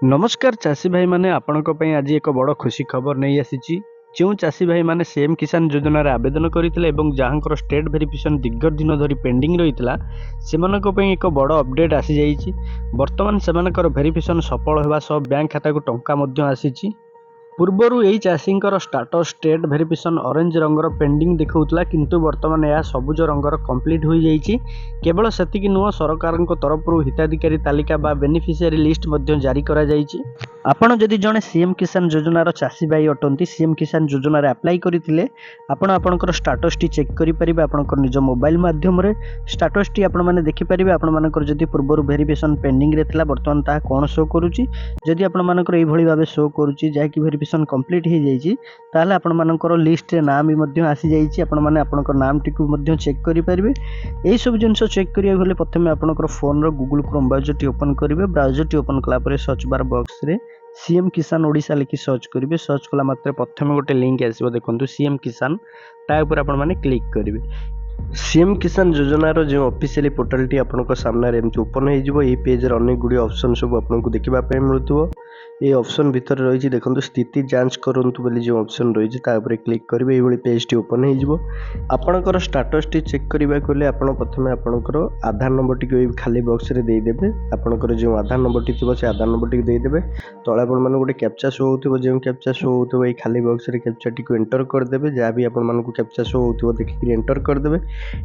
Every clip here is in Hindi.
नमस्कार चाषी भाई मैंने आपणों आज एक बड़ खुशी खबर नहीं आसी जो चाषी भाई मैंने सीएम किसान योजना आवेदन करते जहाँ स्टेट वेरिफिकेशन दीर्घ दिन धरी पेंडिंग रही से एक बड़ अपडेट आसी जाइए। बर्तमान से वेरिफिकेशन सफल होगा सह बैंक खाता को टंका आसी। पूर्वर यही चाषी स्टाटस स्टेट वेरिफिकेशन ऑरेंज रंगर पेंडिंग दिखाऊला किंतु वर्तमान यह सबुज रंगर कंप्लीट हो जाइए। केवल सेतिक नुह सरकार तरफ हिताधिकारी तालिका बा बेनिफिशियरी लिस्ट जारी करा जाइए। आपण जदि जड़े सीएम किसान योजनार चाषी भाई अटंती सीएम किसान योजन अप्लाई करते आपण आपंकर स्टाटस टी चेक करेंगे। आपंकर निज मोबाइल माध्यम स्टाटस टी आपने देखिपारे। आपर जदि पूर्व वेरिफिकेशन पेंडिंग रे थिला बर्तमान ता कौन शो करुच्ची जदि आपंकर यही भाव शो करुच्ची जहाँकि वेरिफिकेशन कंप्लीट हो जाइए ताहले आपंकर लिस्ट रे नाम भी आसी जाइए। आपंकर नाम टी चेक करेंगे। यही सब जिन चेक करेंगे प्रथम आपंकर फोन गूगल क्रोम ब्राउजर टी ओपन करेंगे। ब्राउजर टी ओपन कलापर सर्च बार बॉक्स रे सीएम किसान ओडिशा लिखि सर्च करेंगे। सर्च कला मात्र प्रथम गोटे लिंक आसो देखो सीएम किसान ता ऊपर आपण माने क्लिक करेंगे। सीएम किसान योजनार जो ऑफिशियली पोर्टल टी आपन सामने एमती ओपन हो पेज अनेक गुड़ी ऑप्शन सब आपको देखा मिलूँ। ये ऑप्शन भितर रही देखो स्थिति जांच करूँ बोली जो ऑप्शन रही क्लिक करेंगे। ये पेज टी ओपन होपणकर स्टाटस टी चेक करने को आपड़ प्रथम आपंकर आधार नंबर टी खाली बॉक्स रे देदेवे। आपंकर जो आधार नंबर टी थी से आधार नंबर टी देदेवे। तले आप गोटे कैप्चा शो हो जो कैप्चा शो हो ये खाली बॉक्स रे कैप्चा टी एंटर करदे। जहाँ भी आपको कैप्चा शो हो देखिए एंटर करदे।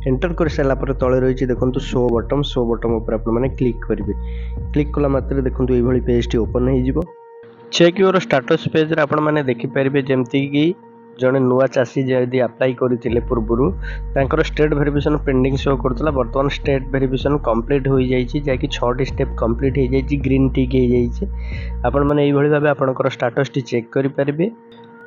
एंटर कर सारापर तले रही देखो शो बटम उपर आपने क्लिक करेंगे। क्लिक कला मात्र देखो ये पेज टी ओपन हो चेक योर स्टाटस पेज रे आपण माने देखिपारे जमती कि जड़े नुआ चाषी जदि अप्लाई करते पूर्वर स्टेट वेरिफिकेशन पेंडिंग शो करता बर्तमान स्टेट वेरिफिकेशन कंप्लीट हो जाइए जहाँकि 6टी स्टेप कंप्लीट हो जाइए ग्रीन टिक हो जाइए। आपण मैंने यही भाव आपंकर स्टाटस टी चेक करेंगे।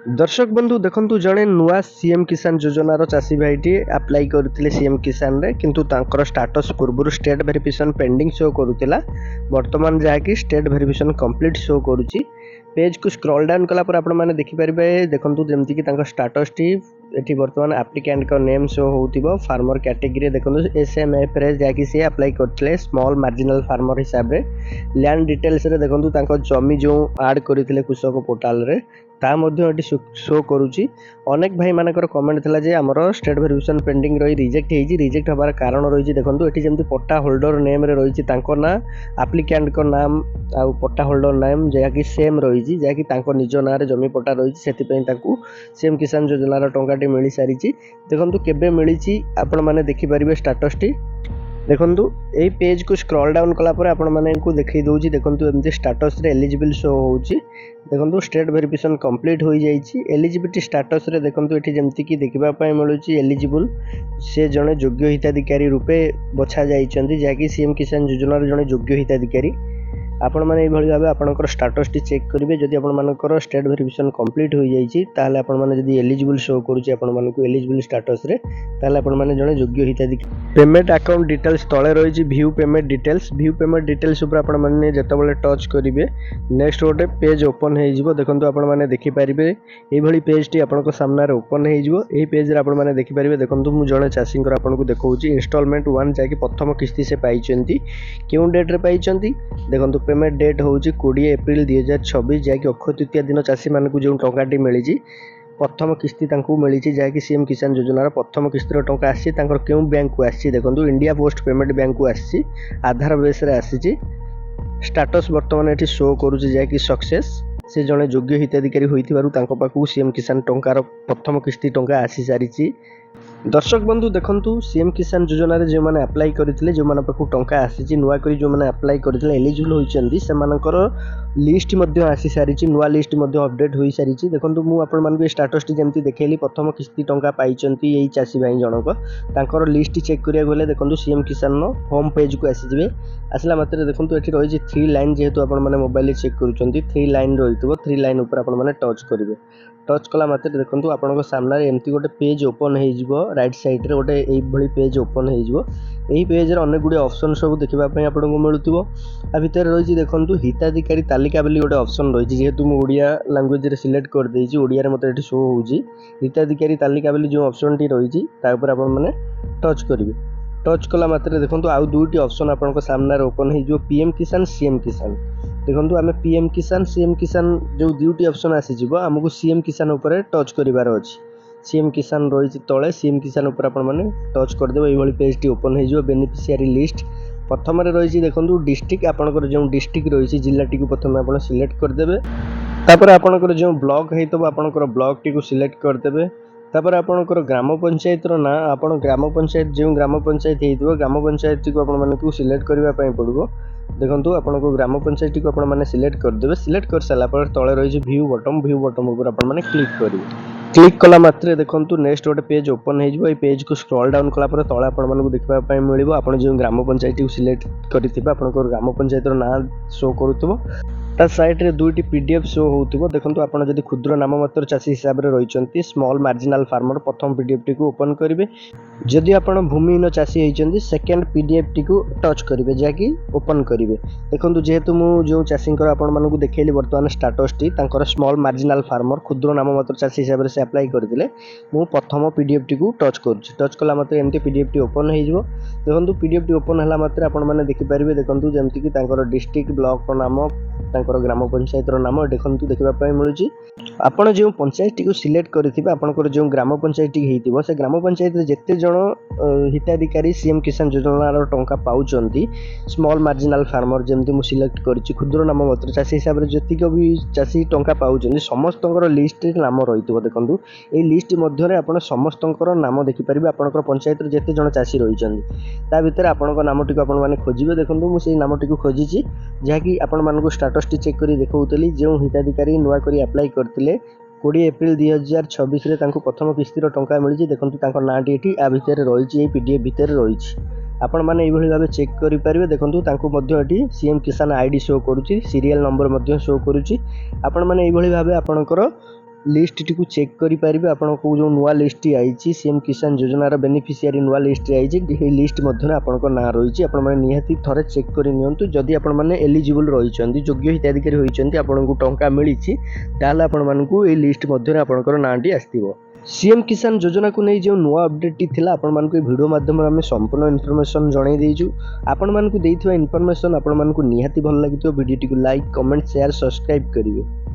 दर्शक बंधु देखु जड़े नुआ सीएम किसान योजनार चाषी भाईटी अप्लाई करते सीएम किसान रे किंतु तांकर स्टाटस पूर्व स्टेट वेरिफिकेशन पेंडिंग शो करुला बर्तमान जहाँकि स्टेट वेरिफिकेशन कंप्लीट शो करुच्ची। पेज को स्क्रॉल डाउन कला पर आपण माने देखिपारे देखु जमती कि स्टाटस टी ये बर्तमान आप्लिकेंट का नेम शो हो फार्मर कैटेगरी देखो एसएमएफ रे जहाँकि सी अप्लाई करते स्मॉल मार्जिनल फार्मर हिसाब रे। लैंड डिटेल्स रे देखो जमी जो आड करते कृषक पोर्टाल रे ता ये शो करुच्ची। अनेक भाई मानकर कमेंट थिला जे हमर स्टेट वेरिफिकेशन पेंडिंग रही रिजेक्ट हबार कारण रही देखो ये जमी पट्टा होल्डर नेम रे रही ना आप्लिकेंट को नाम आ पट्टा होल्डर नाम जहाँकि सेम रही जहाँकि निज ना जमी पट्टा रही सीएम किसान योजनार टंकाटी मिल सारी देखो केबे मिली आपण माने देखिपारे स्टाटस टी देखो यही पेज को स्क्रॉल डाउन कलापर आपण माने देखई दउची देखो एमती स्टाटस रे एलिजिबल शो होउची। देखो स्टेट वेरिफिकेशन कंप्लीट हो जाइए। एलिजिबिलिटी स्टाटस रे देखो ये जमती कि देखा मिलूँ एलिजिबल से जड़े योग्य हिताधिकारी रूपे बछा जाइछन्ति जहाँकि सीएम किसान योजनार जड़े योग्य हिताधिकारी। आपण मैंने ये भाव आपंकर स्टाटस टी चेक करेंगे। जदि आपर स्टेट वेरिफिकेशन कंप्लीट हो जाइए ताहले आपण माने जदि एलिजिबल शो करुच्ची आपको एलिजिबल स्टाटस रे ताहले आपण माने जड़े योग्य हिताधिकारी। पेमेंट अकाउंट डिटेल्स तले रही व्यू पेमेंट डिटेल्स उपर आपण माने जेतेबेले टच करेंगे नेक्स्ट गोटे पेज ओपन हो देखो आपण माने देखिपारे ये पेज टी आपन सामने ओपन हो पेज रे आपण माने देखिपारे। देखो मुझे जड़े चाषी आपको देखा इंस्टॉलमेंट 1 जहाँकि प्रथम किस्ती से पाई क्यों डेट रे पाई देखो पेमेंट डेट हूँ 20 एप्रिल 2026 जहाँकि अक्षय तृतीया दिन चाषी मानक जो टंकाटी मिली प्रथम किस्ती मिली जहाँकि सीएम किसान योजनार प्रथम किस्तर टंका आसी क्यों बैंक को आसी देखो इंडिया पोस्ट पेमेंट बैंक को आसी आधार बेस आसी। स्टाटस बर्तमान ये शो करुच्ची जहाँकि सक्सेस से जड़े योग्य हिताधिकारी होता सीएम किसान टंकार प्रथम किस्ती टंका आसी सारी। दर्शक बंधु देखु सीएम किसान योजना जो मैंने अप्लाई करते जो पाखु टंका आसी नुआ करी जो मैंने अप्लाई करते एलिजिबल होती से लिस्ट आसी सारी नुआ लिस्ट अपडेट हो सारी। देखो मुझे स्टाटस टी जमी देखली प्रथम किस्ती टंका पाई यही चाषी भाई जनक लिस्ट चेक करा देखो सीएम किसान होम पेज को आसीजे। आसला मात्र देखो ये रही 3 लाइन जेहेतु आप मोबाइल चेक कर 3 लाइन रही 3 लाइन उपर टच करेंगे। टच कला मात्र देखो आपण सामने एमती गोटे पेज ओपन हो राइट साइड रे गोटे यही पेज ओपन हो पेज रे अनेक गुड़े ऑप्शन सब देखापी आपको मिलूँ। आ भितर रही देखो हिताधिकारी तालिका बोली गोटे ऑप्शन रही जेहेतु मुझे ओडिया लैंग्वेज रे सिलेक्ट कर देइछि ओडिया रे मते शो होउछि हिताधिकारी तालिका बोली जो ऑप्शन टी रही आप मैंने टच करेंगे। टच कला मात्रे देखंतु आउ दुईटी ऑप्शन आपनको सामने ओपन हो जो पीएम किसान सीएम किसान देखंतु आमे पीएम किसान सीएम किसान जो दुईटी ऑप्शन आसी जिवो हमकु सीएम किसान ऊपर टच करिवार अछि। सीएम किसान रही तले सीएम किसान ऊपर आपण माने टच कर देबो एई भली पेज टी ओपन हो जो बेनिफिशियरी लिस्ट प्रथम रही देखो डिस्ट्रिक्ट आपंकर जो डिस्ट्रिक्ट रही जिला टी प्रथम आप सिलेक्ट करदे तापर आपंकर जो ब्लॉक होता आपंकर ब्लॉक टी सिलेक्ट करदे तापर आपंकर ग्राम पंचायत ना आप ग्राम पंचायत जो ग्राम पंचायत हो ग्राम पंचायत को आप सिलेक्ट करने पड़ो देखो आपन को ग्राम पंचायत को आप सिलेक्ट करदे सिलेक्ट कर सारापर तले रही व्यू बटम ऊपर आप क्लिक करेंगे क्लिक कला मात्रे देखो नेक्स्ट गोटे पेज ओपन हो पेज को स्क्रॉल डाउन कलापर तले आपको देखा मिले आप जो ग्राम पंचायत को सिलेक्ट करेंगे आप ग्राम पंचायत ना शो करूँ ता साइड रे दुईटी पीडीएफ शो होउथिबो देखंतु आपण जदि क्षुद्र नाम मात्र चाषी हिसाब रे रहिचंती स्मॉल मार्जिनल फार्मर प्रथम पीडीएफ टी को ओपन करिवे जदि आपण भूमिहीन चाषी होइचंती सेकंड पीडीएफ टी को टच करिवे जाकी ओपन करिवे देखंतु जेहेतु मु जो चाषींकर आपण मानकु देखैली वर्तमान स्टेटस टी तांकर स्मॉल मार्जिनल फार्मर क्षुद्र नाम मात्र चाषी हिसाब रे से अप्लाई करथिले मु प्रथम पीडीएफ टी को टच करूची टच कला मात्र एमती पीडीएफ टी ओपन हो जिवो देखंतु पीडीएफ टी ओपन हला मात्र आपण माने देखि परिबे देखंतु जेमति कि तांकर डिस्ट्रिक्ट ब्लॉक नाम ग्राम पंचायत नाम देखते देखा मिलूँ आपड़ जो पंचायत टी सिलेक्ट करेंगे आपंकर जो ग्राम पंचायत टी से ग्राम पंचायत जिते जन हिताधिकारी सीएम किसान योजनार टंका पाँच स्मॉल मार्जिनल फार्मर जमी मुझे सिलेक्ट कर क्षुद्र नाम मात्र चाषी हिसाब से जीक भी चाषी टंका पाँच समस्त लिस्ट नाम रही देखो ये लिस्ट मध्य आप समस्त नाम देखिपारे आपंकर पंचायत जिते जन चाषी रही भितर आपण नाम टी आप खोजे देखो मुझे नाम टी खोजी जहाँकि आपण स्टाटस टी चेक कर देखौतली जो हिताधिकारी नुआ करी अप्लाई करथिले 20 एप्रिल 2026 रे तांको प्रथम किस्तीर टंका मिली देखंतु तांको नाटी एठी आ भितर रहिछि ए पीडीएफ भितर रहिछि आपण माने एभली भाबे चेक करि परिबे देखंतु तांको मध्य एठी सीएम किसान आईडी शो करूछि सीरियल नंबर मध्य शो करूछि आपण माने एभली भाबे आपणकर लिस्ट टी को चेक करि परिबे आपनको जो नुआ लिस्ट टी आइछि सीएम किसान योजनार बेनिफिशियरी नुआ लिस्ट आइछि ए लिस्ट मध्य आपनको ना रहिछि आपण माने निहाती थरे चेक करि नियंतु जदि आपण माने एलिजिबल रहिछन्ती योग्य हिताधिकारी होइछन्ती आपनको टंका मिलिछि ताले आपण मानकु ए लिस्ट मध्य आपणकर नाटी आस्तिबो सीएम किसान योजना को नहीं जो नुआ अपडेट टी थिला आपण मानकु वीडियो माध्यम रे हम संपूर्ण इन्फॉर्मेशन जणाई देइछु आपण मानकु देइथवा इन्फॉर्मेशन आपण मानकु निहाती भल लागितो वीडियो टी को लाइक कमेंट शेयर सब्सक्राइब करिवे।